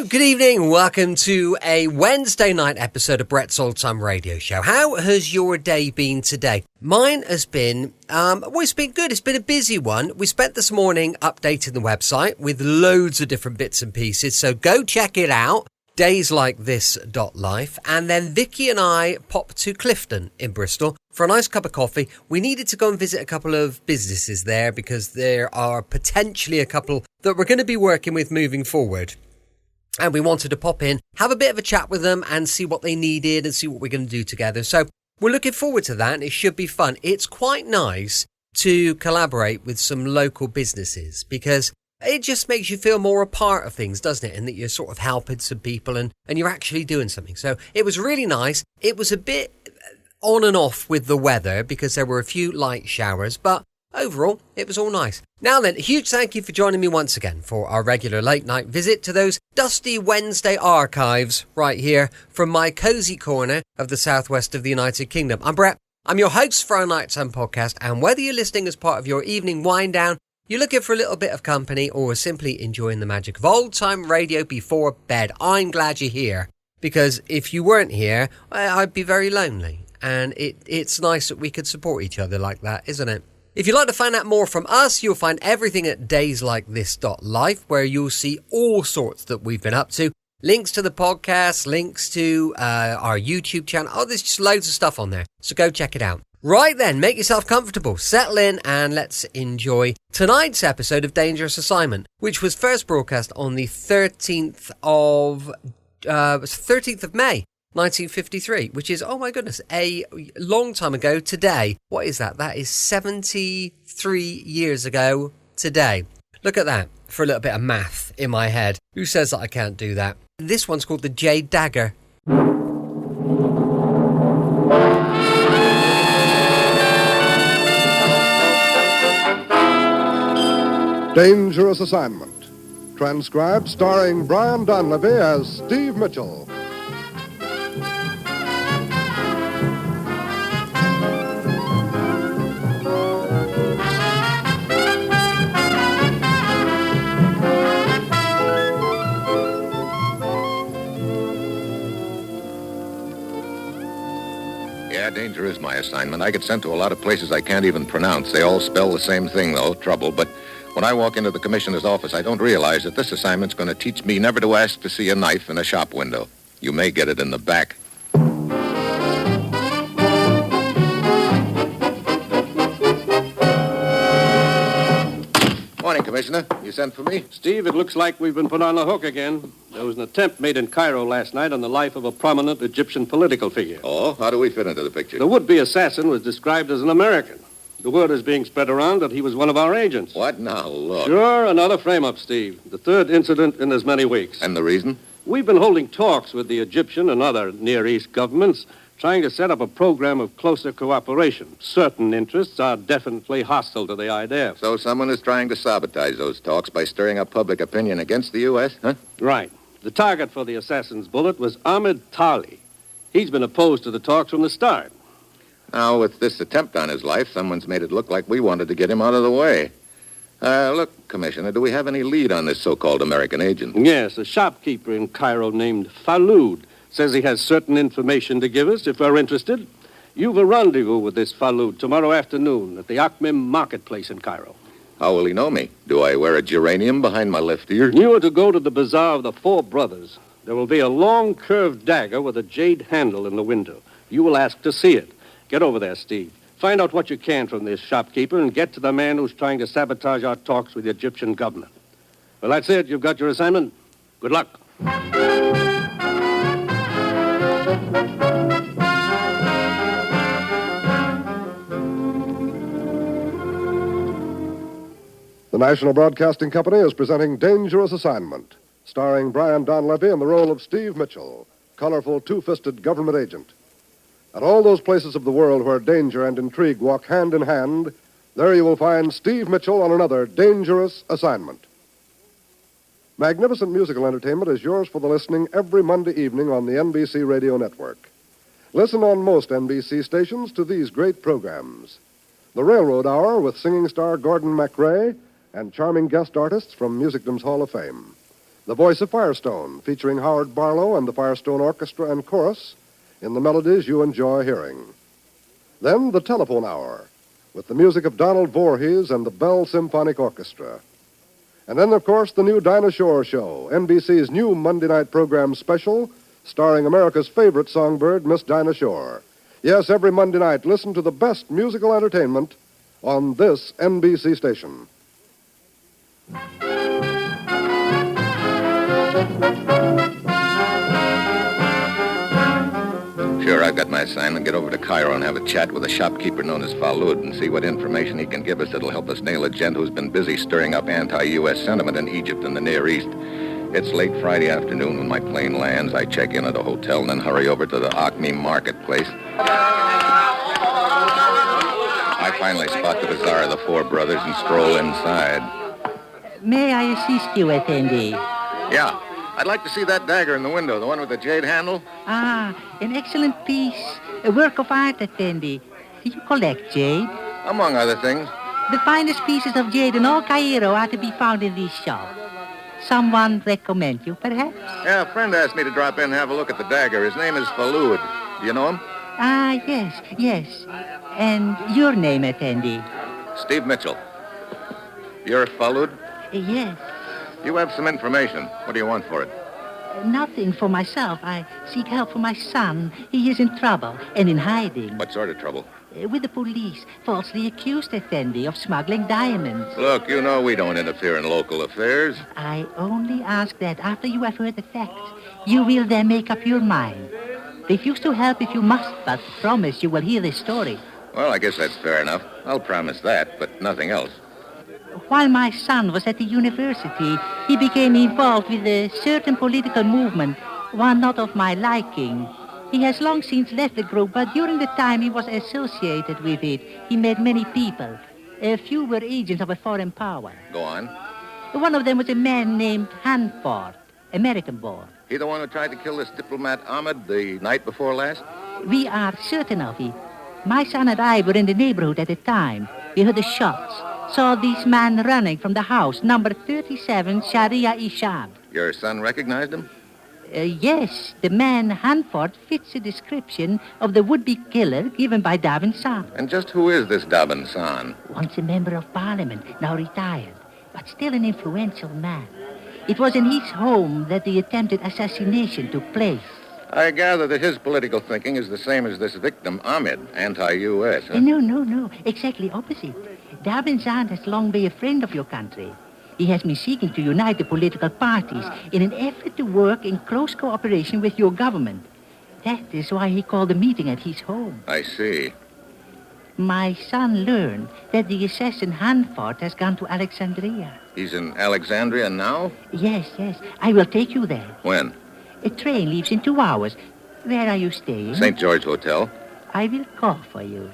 Hello, good evening. Welcome to a Wednesday night episode of Brett's Old Time Radio Show. How has your day been today? Mine has been, it's been good. It's been a busy one. We spent this morning updating the website with loads of different bits and pieces, so go check it out. dayslikethis.life. And then Vicky and I popped to Clifton in Bristol for a nice cup of coffee. We needed to go and visit a couple of businesses there because there are potentially a couple that we're going to be working with moving forward. And we wanted to pop in, have a bit of a chat with them and see what they needed and see what we're going to do together. So we're looking forward to that and it should be fun. It's quite nice to collaborate with some local businesses because it just makes you feel more a part of things, doesn't it? And that you're sort of helping some people and you're actually doing something. So it was really nice. It was a bit on and off with the weather because there were a few light showers, but overall, it was all nice. Now then, a huge thank you for joining me once again for our regular late night visit to those dusty Wednesday archives right here from my cosy corner of the southwest of the United Kingdom. I'm Brett. I'm your host for our Nighttime podcast, and whether you're listening as part of your evening wind down, you're looking for a little bit of company, or simply enjoying the magic of old time radio before bed, I'm glad you're here. Because if you weren't here, I'd be very lonely. And it's nice that we could support each other like that, isn't it? If you'd like to find out more from us, you'll find everything at dayslikethis.life, where you'll see all sorts that we've been up to. Links to the podcast, links to our YouTube channel. Oh, there's just loads of stuff on there. So go check it out. Right then, make yourself comfortable, settle in, and let's enjoy tonight's episode of Dangerous Assignment, which was first broadcast on the 13th of May. 1953, which is, oh my goodness, a long time ago today. What is that? That is 73 years ago today. Look at that, for a little bit of math in my head. Who says that I can't do that? This one's called the Jade Dagger. Dangerous Assignment. Transcribed starring Brian Donlevy as Steve Mitchell. Danger is my assignment. I get sent to a lot of places I can't even pronounce. They all spell the same thing, though, trouble. But when I walk into the commissioner's office, I don't realize that this assignment's going to teach me never to ask to see a knife in a shop window. You may get it in the back. Morning, Commissioner. You sent for me? Steve, it looks like we've been put on the hook again. There was an attempt made in Cairo last night on the life of a prominent Egyptian political figure. Oh? How do we fit into the picture? The would-be assassin was described as an American. The word is being spread around that he was one of our agents. What? Now, look. Sure, another frame-up, Steve. The third incident in as many weeks. And the reason? We've been holding talks with the Egyptian and other Near East governments, trying to set up a program of closer cooperation. Certain interests are definitely hostile to the idea. So someone is trying to sabotage those talks by stirring up public opinion against the U.S., huh? Right. The target for the assassin's bullet was Ahmed Tali. He's been opposed to the talks from the start. Now, with this attempt on his life, someone's made it look like we wanted to get him out of the way. Look, Commissioner, do we have any lead on this so-called American agent? Yes, a shopkeeper in Cairo named Falud says he has certain information to give us if we're interested. You've a rendezvous with this Falud tomorrow afternoon at the Akhmim marketplace in Cairo. How will he know me? Do I wear a geranium behind my left ear? You are to go to the bazaar of the Four Brothers. There will be a long curved dagger with a jade handle in the window. You will ask to see it. Get over there, Steve. Find out what you can from this shopkeeper and get to the man who's trying to sabotage our talks with the Egyptian government. Well, that's it. You've got your assignment. Good luck. The National Broadcasting Company is presenting Dangerous Assignment, starring Brian Donlevy in the role of Steve Mitchell, colorful two-fisted government agent. At all those places of the world where danger and intrigue walk hand in hand, there you will find Steve Mitchell on another Dangerous Assignment. Magnificent musical entertainment is yours for the listening every Monday evening on the NBC Radio Network. Listen on most NBC stations to these great programs. The Railroad Hour with singing star Gordon MacRae and charming guest artists from Musicdom's Hall of Fame. The Voice of Firestone, featuring Howard Barlow and the Firestone Orchestra and Chorus in the melodies you enjoy hearing. Then the Telephone Hour, with the music of Donald Voorhees and the Bell Symphonic Orchestra. And then, of course, the new Dinah Shore Show, NBC's new Monday night program special, starring America's favorite songbird, Miss Dinah Shore. Yes, every Monday night, listen to the best musical entertainment on this NBC station. Sure, I've got my assignment. Get over to Cairo and have a chat with a shopkeeper known as Falud and see what information he can give us that'll help us nail a gent who's been busy stirring up anti-U.S. sentiment in Egypt and the Near East. It's late Friday afternoon when my plane lands. I check in at a hotel and then hurry over to the Acme marketplace. I finally spot the bazaar of the Four Brothers and stroll inside. May I assist you, attendee? Yeah, I'd like to see that dagger in the window, the one with the jade handle. Ah, an excellent piece. A work of art, attendee. Do you collect jade? Among other things. The finest pieces of jade in all Cairo are to be found in this shop. Someone recommend you, perhaps? Yeah, a friend asked me to drop in and have a look at the dagger. His name is Falud. Do you know him? Ah, yes. And your name, attendee? Steve Mitchell. You're Falud? Yes. You have some information. What do you want for it? Nothing for myself. I seek help for my son. He is in trouble and in hiding. What sort of trouble? With the police, falsely accused, attendee, of smuggling diamonds. Look, you know we don't interfere in local affairs. I only ask that after you have heard the facts, you will then make up your mind. Refuse to help if you must, but promise you will hear the story. Well, I guess that's fair enough. I'll promise that, but nothing else. While my son was at the university, he became involved with a certain political movement, one not of my liking. He has long since left the group, but during the time he was associated with it, he met many people. A few were agents of a foreign power. Go on. One of them was a man named Hanford, American-born. He the one who tried to kill this diplomat Ahmed the night before last? We are certain of it. My son and I were in the neighborhood at the time. We heard the shots. Saw this man running from the house, number 37, Sharia Ishab. Your son recognized him? Yes, the man Hanford fits the description of the would-be killer given by Davin San. And just who is this Dabin San? Once a member of parliament, now retired, but still an influential man. It was in his home that the attempted assassination took place. I gather that his political thinking is the same as this victim, Ahmed, anti-U.S., huh? No. Exactly opposite. Davin San has long been a friend of your country. He has been seeking to unite the political parties in an effort to work in close cooperation with your government. That is why he called the meeting at his home. I see. My son learned that the assassin Hanford has gone to Alexandria. He's in Alexandria now? Yes. I will take you there. When? A train leaves in 2 hours. Where are you staying? St. George Hotel. I will call for you.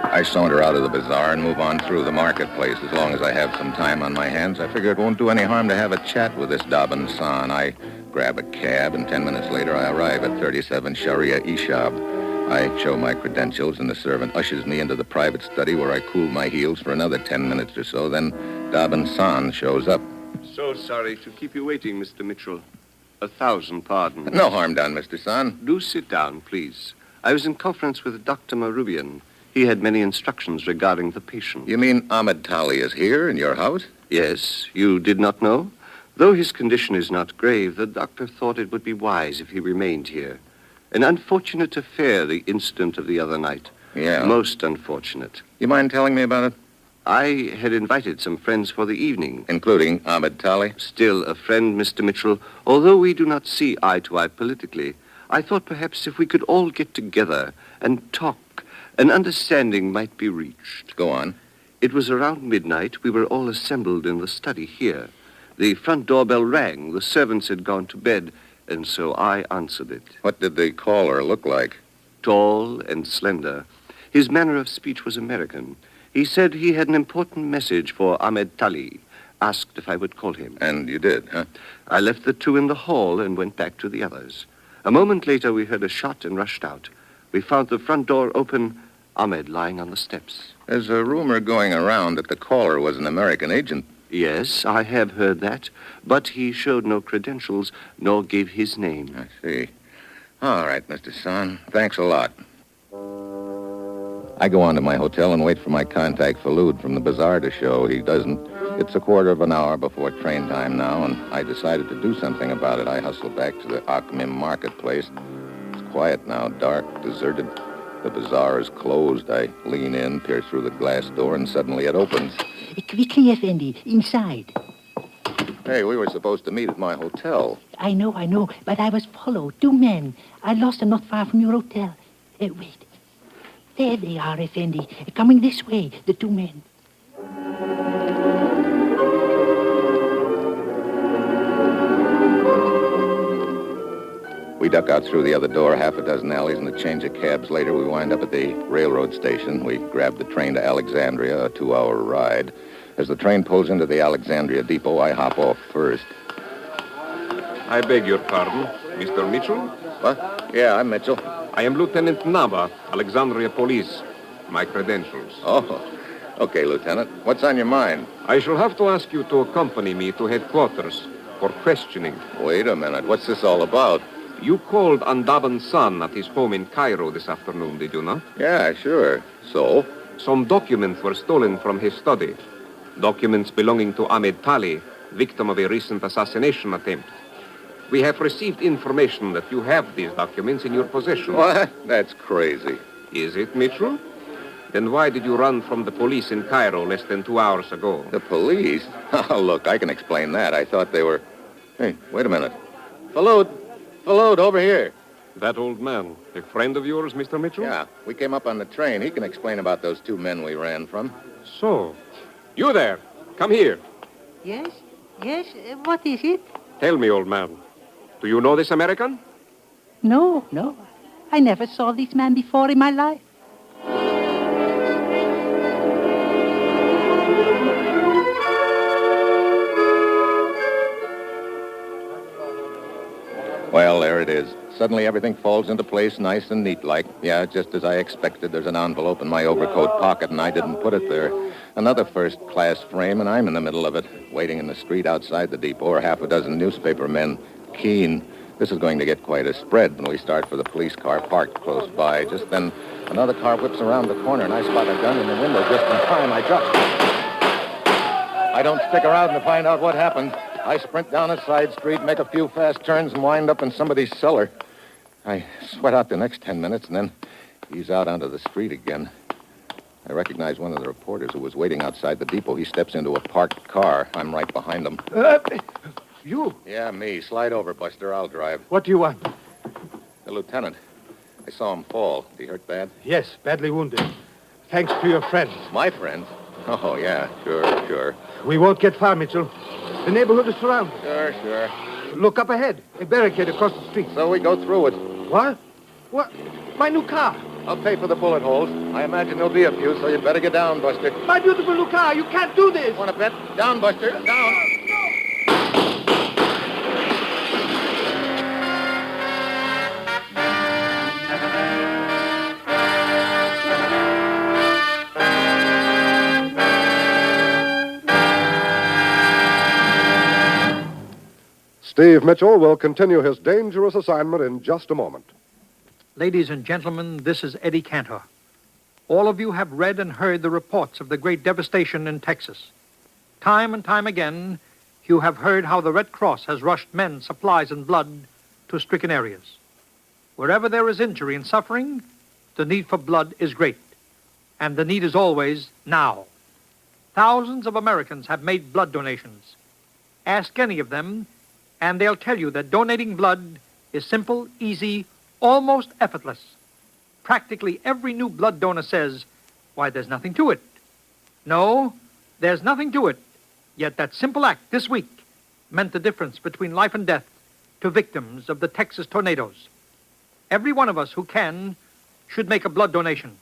I saunter out of the bazaar and move on through the marketplace. As long as I have some time on my hands, I figure it won't do any harm to have a chat with this Dabin San. I grab a cab, and 10 minutes later I arrive at 37 Sharia Ishab. I show my credentials, and the servant ushers me into the private study where I cool my heels for another 10 minutes or so. Then Dabin San shows up. So sorry to keep you waiting, Mr. Mitchell. 1,000 pardons. No harm done, Mr. San. Do sit down, please. I was in conference with Dr. Marubian. He had many instructions regarding the patient. You mean Ahmed Tali is here in your house? Yes, you did not know? Though his condition is not grave, the doctor thought it would be wise if he remained here. An unfortunate affair, the incident of the other night. Yeah. Most unfortunate. You mind telling me about it? I had invited some friends for the evening. Including Ahmed Tali? Still a friend, Mr. Mitchell. Although we do not see eye to eye politically, I thought perhaps if we could all get together and talk, an understanding might be reached. Go on. It was around midnight. We were all assembled in the study here. The front doorbell rang. The servants had gone to bed, and so I answered it. What did the caller look like? Tall and slender. His manner of speech was American. He said he had an important message for Ahmed Tali. Asked if I would call him. And you did, huh? I left the two in the hall and went back to the others. A moment later, we heard a shot and rushed out. We found the front door open. Ahmed lying on the steps. There's a rumor going around that the caller was an American agent. Yes, I have heard that, but he showed no credentials, nor gave his name. I see. All right, Mr. San. Thanks a lot. I go on to my hotel and wait for my contact Falud from the bazaar to show. He doesn't. It's a quarter of an hour before train time now, and I decided to do something about it. I hustle back to the Akhmim marketplace. It's quiet now, dark, deserted. The bazaar is closed. I lean in, peer through the glass door, and suddenly it opens. Quickly, Effendi, inside. Hey, we were supposed to meet at my hotel. I know, but I was followed. 2 men. I lost them not far from your hotel. Wait. There they are, Effendi. Coming this way, the 2 men. We duck out through the other door, half a dozen alleys, and a change of cabs later, we wind up at the railroad station. We grab the train to Alexandria, a 2-hour ride. As the train pulls into the Alexandria depot, I hop off first. I beg your pardon, Mr. Mitchell? What? Yeah, I'm Mitchell. I am Lieutenant Nava, Alexandria Police. My credentials. Oh, okay, Lieutenant. What's on your mind? I shall have to ask you to accompany me to headquarters for questioning. Wait a minute. What's this all about? You called Andaban's son at his home in Cairo this afternoon, did you not? Yeah, sure. So? Some documents were stolen from his study. Documents belonging to Ahmed Tali, victim of a recent assassination attempt. We have received information that you have these documents in your possession. What? That's crazy. Is it, Mitchell? Then why did you run from the police in Cairo less than 2 hours ago? The police? Oh, look, I can explain that. I thought they were... Hey, wait a minute. Falud, over here. That old man, a friend of yours, Mr. Mitchell? Yeah, we came up on the train. He can explain about those 2 men we ran from. So, you there, come here. Yes? What is it? Tell me, old man, do you know this American? No. I never saw this man before in my life. Well, there it is. Suddenly everything falls into place nice and neat-like. Yeah, just as I expected, there's an envelope in my overcoat pocket, and I didn't put it there. Another first-class frame, and I'm in the middle of it, waiting in the street outside the depot are half a dozen newspaper men, keen. This is going to get quite a spread when we start for the police car parked close by. Just then, another car whips around the corner, and I spot a gun in the window just in time. I drop. I don't stick around to find out what happened. I sprint down a side street, make a few fast turns, and wind up in somebody's cellar. I sweat out the next 10 minutes and then ease out onto the street again. I recognize one of the reporters who was waiting outside the depot. He steps into a parked car. I'm right behind him. You? Yeah, me. Slide over, Buster. I'll drive. What do you want? The lieutenant. I saw him fall. Did he hurt bad? Yes, badly wounded. Thanks to your friend. My friend? Oh, yeah. Sure. We won't get far, Mitchell. The neighborhood is surrounded. Sure. Look up ahead. A barricade across the street. So we go through it. What? My new car. I'll pay for the bullet holes. I imagine there'll be a few, so you'd better get down, Buster. My beautiful new car. You can't do this. Want to bet? Down, Buster. Down. Steve Mitchell will continue his dangerous assignment in just a moment. Ladies and gentlemen, this is Eddie Cantor. All of you have read and heard the reports of the great devastation in Texas. Time and time again, you have heard how the Red Cross has rushed men, supplies, and blood to stricken areas. Wherever there is injury and suffering, the need for blood is great, and the need is always now. Thousands of Americans have made blood donations. Ask any of them, and they'll tell you that donating blood is simple, easy, almost effortless. Practically every new blood donor says, why, there's nothing to it. No, there's nothing to it. Yet that simple act this week meant the difference between life and death to victims of the Texas tornadoes. Every one of us who can should make a blood donation.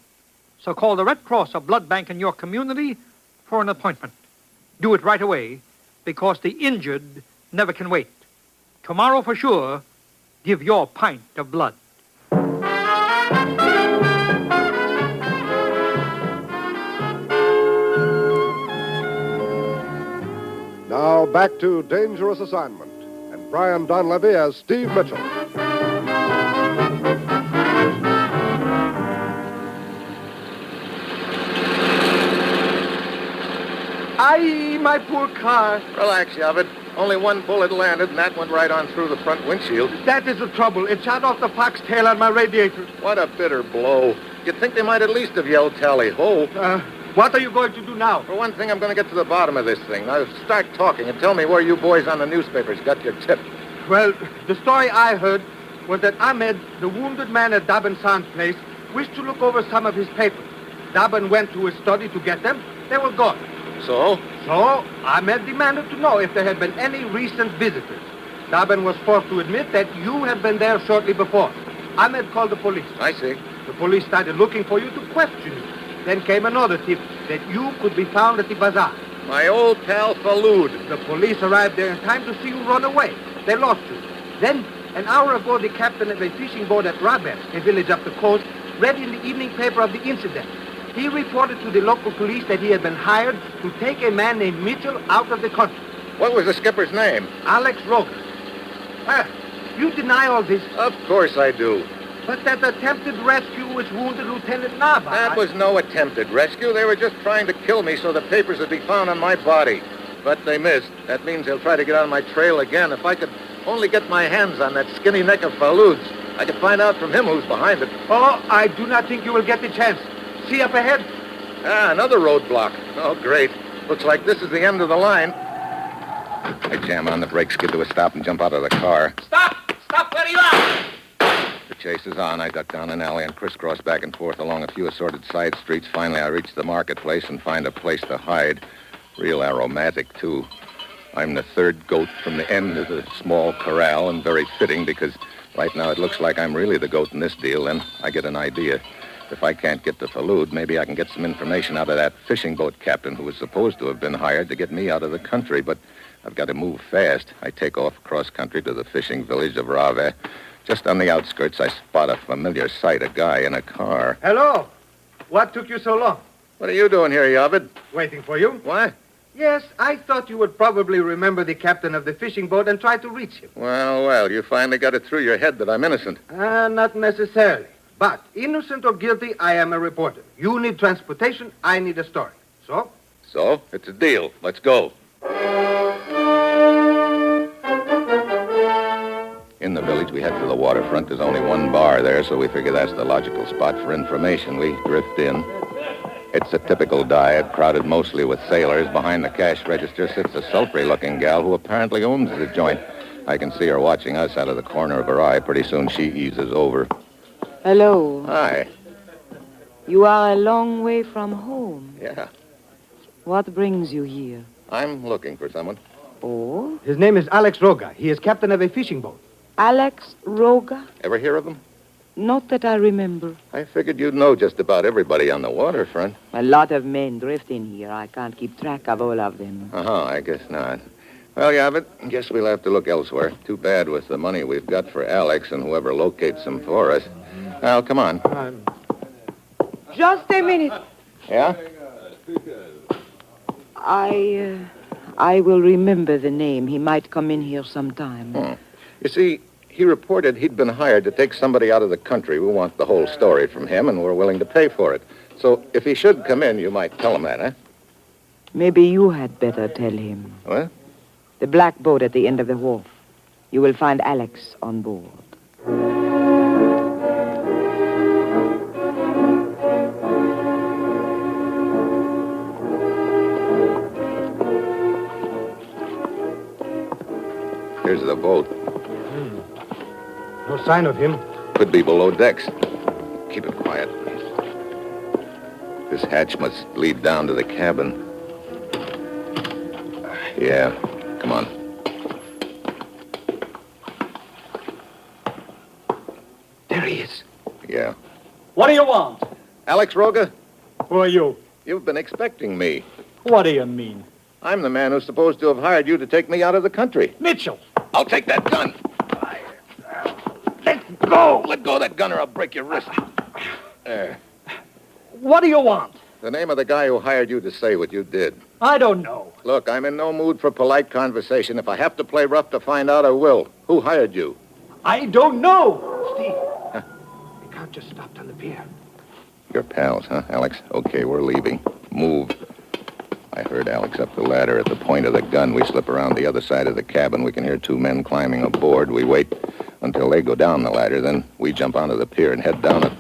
So call the Red Cross or blood bank in your community for an appointment. Do it right away, because the injured never can wait. Tomorrow for sure, give your pint of blood. Now back to Dangerous Assignment and Brian Donlevy as Steve Mitchell. Aye, my poor car. Relax, Yavid. Only one bullet landed, and that went right on through the front windshield. That is the trouble. It shot off the foxtail on my radiator. What a bitter blow. You'd think they might at least have yelled tally-ho. What are you going to do now? For one thing, I'm going to get to the bottom of this thing. Now, start talking and tell me where you boys on the newspapers got your tip. Well, the story I heard was that Ahmed, the wounded man at Daban San's place, wished to look over some of his papers. Daban went to his study to get them. They were gone. So? So, Ahmed demanded to know if there had been any recent visitors. Daban was forced to admit that you had been there shortly before. Ahmed called the police. I see. The police started looking for you to question you. Then came another tip that you could be found at the bazaar. My old pal Falud. The police arrived there in time to see you run away. They lost you. Then, an hour ago, the captain of a fishing boat at Rabes, a village up the coast, read in the evening paper of the incident. He reported to the local police that he had been hired to take a man named Mitchell out of the country. What was the skipper's name? Alex Rogan. You deny all this. Of course I do. But that attempted rescue was wounded Lieutenant Nava. That was no attempted rescue. They were just trying to kill me so the papers would be found on my body. But they missed. That means they'll try to get on my trail again. If I could only get my hands on that skinny neck of Falud's, I could find out from him who's behind it. Oh, I do not think you will get the chance. See up ahead? Another roadblock. Oh, great. Looks like this is the end of the line. I jam on the brakes, get to a stop, and jump out of the car. Stop! Stop where you are! The chase is on. I duck down an alley and crisscross back and forth along a few assorted side streets. Finally, I reach the marketplace and find a place to hide. Real aromatic, too. I'm the third goat from the end of the small corral, and very fitting because right now it looks like I'm really the goat in this deal. Then I get an idea. If I can't get to Falud, maybe I can get some information out of that fishing boat captain who was supposed to have been hired to get me out of the country. But I've got to move fast. I take off cross country to the fishing village of Rave. Just on the outskirts, I spot a familiar sight, a guy in a car. Hello. What took you so long? What are you doing here, Yavid? Waiting for you. What? Yes, I thought you would probably remember the captain of the fishing boat and try to reach him. Well, you finally got it through your head that I'm innocent. Not necessarily. But, innocent or guilty, I am a reporter. You need transportation, I need a story. So? So, it's a deal. Let's go. In the village, we head for the waterfront. There's only one bar there, so we figure that's the logical spot for information. We drift in. It's a typical dive, crowded mostly with sailors. Behind the cash register sits a sultry-looking gal who apparently owns the joint. I can see her watching us out of the corner of her eye. Pretty soon she eases over. Hello. Hi. You are a long way from home. Yeah. What brings you here? I'm looking for someone. Oh? His name is Alex Roga. He is captain of a fishing boat. Alex Roga? Ever hear of him? Not that I remember. I figured you'd know just about everybody on the waterfront. A lot of men drift in here. I can't keep track of all of them. I guess not. Well, Yavid, guess we'll have to look elsewhere. Too bad with the money we've got for Alex and whoever locates him for us. Now, come on. Just a minute. Yeah? I will remember the name. He might come in here sometime. You see, he reported he'd been hired to take somebody out of the country. We want the whole story from him, and we're willing to pay for it. So if he should come in, you might tell him that, huh? Maybe you had better tell him. What? The black boat at the end of the wharf. You will find Alex on board. Here's the boat. No sign of him. Could be below decks. Keep it quiet. This hatch must lead down to the cabin. Yeah, come on. There he is. Yeah. What do you want? Alex Roga, Who are you? you've been expecting me. What do you mean? I'm the man who's supposed to have hired you to take me out of the country. Mitchell! I'll take that gun. Let go! Let go of that gun or I'll break your wrist. There. What do you want? The name of the guy who hired you to say what you did. I don't know. Look, I'm in no mood for polite conversation. If I have to play rough to find out, I will. Who hired you? I don't know. Steve, you can't just stop on the pier. You're pals, huh, Alex? Okay, we're leaving. Move. I heard Alex up the ladder at the point of the gun. We slip around the other side of the cabin. We can hear two men climbing aboard. We wait until they go down the ladder. Then we jump onto the pier and head down it.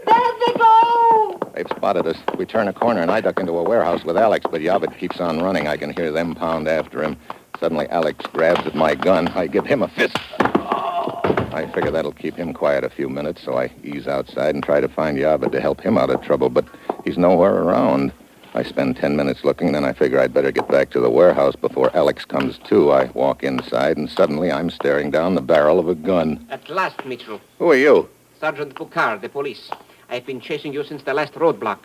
There they go! They've spotted us. We turn a corner, and I duck into a warehouse with Alex, but Yavid keeps on running. I can hear them pound after him. Suddenly, Alex grabs at my gun. I give him a fist. I figure that'll keep him quiet a few minutes, so I ease outside and try to find Yavid to help him out of trouble, but he's nowhere around. I spend 10 minutes looking, then I figure I'd better get back to the warehouse before Alex comes to. I walk inside, and suddenly I'm staring down the barrel of a gun. At last, Mitchell. Who are you? Sergeant Boucard, the police. I've been chasing you since the last roadblock.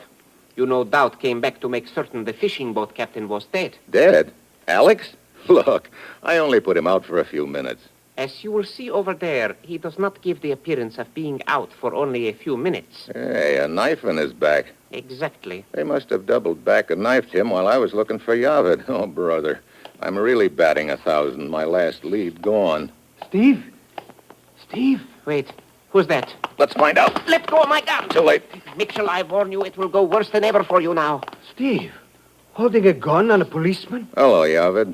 You no doubt came back to make certain the fishing boat captain was dead. Dead? Alex? Look, I only put him out for a few minutes. As you will see over there, he does not give the appearance of being out for only a few minutes. Hey, a knife in his back. Exactly. They must have doubled back and knifed him while I was looking for Yavid. Oh, brother. I'm really batting 1,000. My last lead gone. Steve? Steve? Wait, who's that? Let's find out. Let go of my gun. Too late. Mitchell, I warn you, it will go worse than ever for you now. Steve? Holding a gun on a policeman? Hello, Yavid.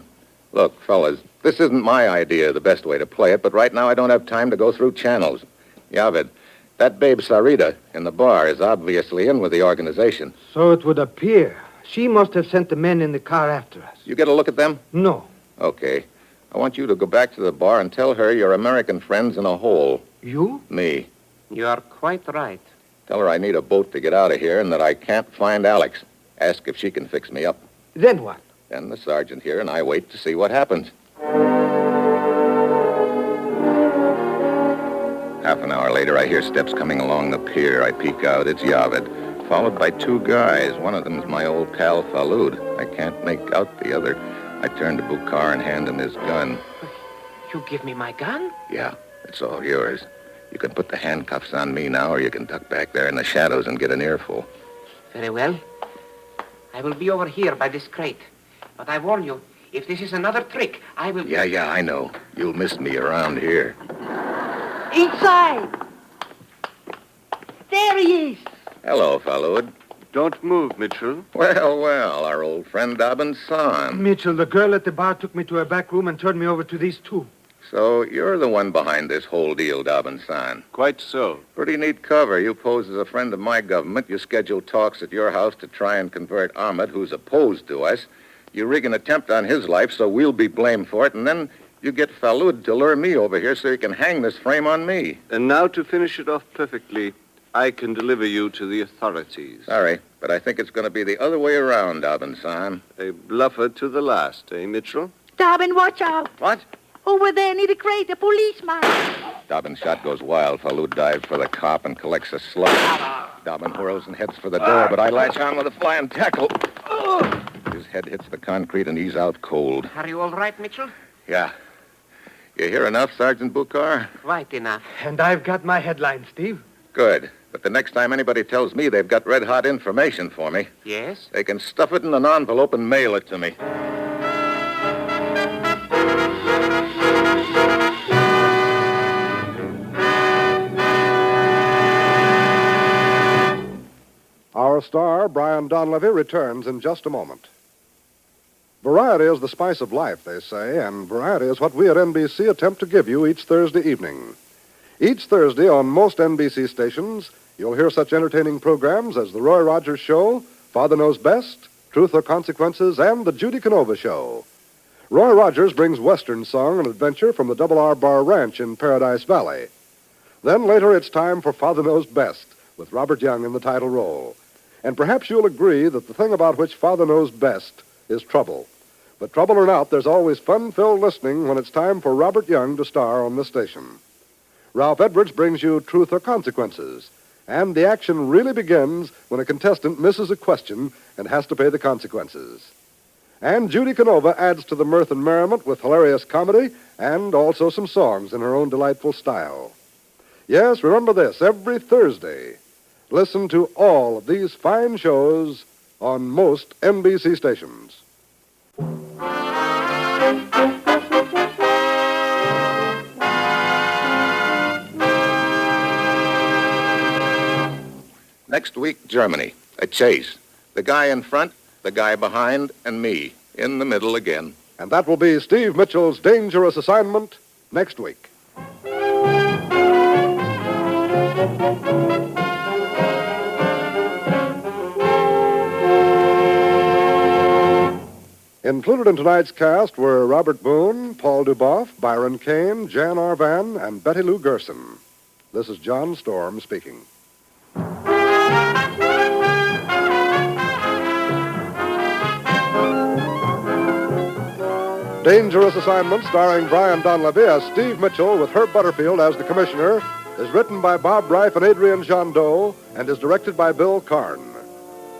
Look, fellas, this isn't my idea of the best way to play it, but right now I don't have time to go through channels. Yavid, that babe Sarita in the bar is obviously in with the organization. So it would appear. She must have sent the men in the car after us. You get a look at them? No. Okay. I want you to go back to the bar and tell her your American friend's in a hole. You? Me. You are quite right. Tell her I need a boat to get out of here and that I can't find Alex. Ask if she can fix me up. Then what? Then the sergeant here and I wait to see what happens. Half an hour later, I hear steps coming along the pier. I peek out. It's Yavid, followed by two guys. One of them's my old pal, Falud. I can't make out the other. I turn to Bukhar and hand him his gun. You give me my gun? Yeah, it's all yours. You can put the handcuffs on me now, or you can duck back there in the shadows and get an earful. Very well. I will be over here by this crate. But I warn you, if this is another trick, I will... Yeah, I know. You'll miss me around here. Inside! There he is! Hello, Falud. Don't move, Mitchell. Well, our old friend Dobbin's son. Mitchell, the girl at the bar took me to a back room and turned me over to these two. So you're the one behind this whole deal, Dobbin's son. Quite so. Pretty neat cover. You pose as a friend of my government. You schedule talks at your house to try and convert Ahmed, who's opposed to us. You rig an attempt on his life, so we'll be blamed for it, and then you get Falud to lure me over here so he can hang this frame on me. And now to finish it off perfectly, I can deliver you to the authorities. Sorry, but I think it's going to be the other way around, Dobbin's son. A bluffer to the last, eh, Mitchell? Dobbin, watch out! What? Over there near the crate, a policeman. Dobbin's shot goes wild. Falud dives for the cop and collects a slug. Dobbin whirls and heads for the door, but I latch on with a flying tackle. His head hits the concrete and he's out cold. Are you all right, Mitchell? Yeah. You hear enough, Sergeant Bukhar? Quite enough. And I've got my headline, Steve. Good. But the next time anybody tells me they've got red-hot information for me, Yes? they can stuff it in an envelope and mail it to me. Our star, Brian Donlevy, returns in just a moment. Variety is the spice of life, they say, and variety is what we at NBC attempt to give you each Thursday evening. Each Thursday on most NBC stations, you'll hear such entertaining programs as The Roy Rogers Show, Father Knows Best, Truth or Consequences, and The Judy Canova Show. Roy Rogers brings Western song and adventure from the Double R Bar Ranch in Paradise Valley. Then later it's time for Father Knows Best, with Robert Young in the title role. And perhaps you'll agree that the thing about which Father knows best is trouble. But trouble or not, there's always fun-filled listening when it's time for Robert Young to star on the station. Ralph Edwards brings you Truth or Consequences, and the action really begins when a contestant misses a question and has to pay the consequences. And Judy Canova adds to the mirth and merriment with hilarious comedy and also some songs in her own delightful style. Yes, remember this, every Thursday. Listen to all of these fine shows on most NBC stations. Next week, Germany. A chase. The guy in front, the guy behind, and me. In the middle again. And that will be Steve Mitchell's dangerous assignment next week. Included in tonight's cast were Robert Boone, Paul Duboff, Byron Kane, Jan Arvan, and Betty Lou Gerson. This is John Storm speaking. Dangerous Assignment, starring Brian Donlevy as Steve Mitchell with Herb Butterfield as the Commissioner, is written by Bob Reif and Adrian Jandot and is directed by Bill Karn.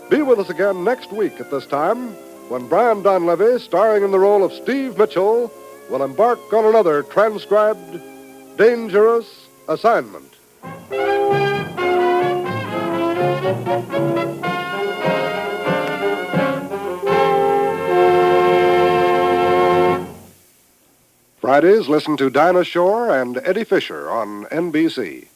Be with us again next week at this time when Brian Donlevy, starring in the role of Steve Mitchell, will embark on another transcribed Dangerous Assignment. Fridays, listen to Dinah Shore and Eddie Fisher on NBC.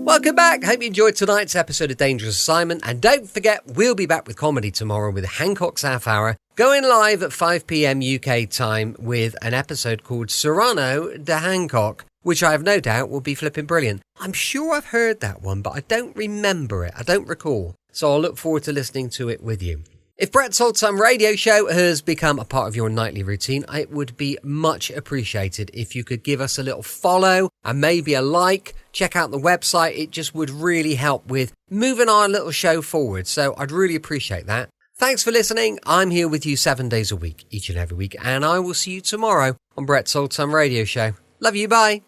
Welcome back. Hope you enjoyed tonight's episode of Dangerous Assignment. And don't forget, we'll be back with comedy tomorrow with Hancock's Half Hour, going live at 5 p.m. UK time with an episode called Cyrano de Hancock, which I have no doubt will be flipping brilliant. I'm sure I've heard that one, but I don't remember it. I don't recall. So I'll look forward to listening to it with you. If Brett's Old Time Radio Show has become a part of your nightly routine, it would be much appreciated if you could give us a little follow and maybe a like. Check out the website. It just would really help with moving our little show forward. So I'd really appreciate that. Thanks for listening. I'm here with you 7 days a week, each and every week, and I will see you tomorrow on Brett's Old Time Radio Show. Love you. Bye.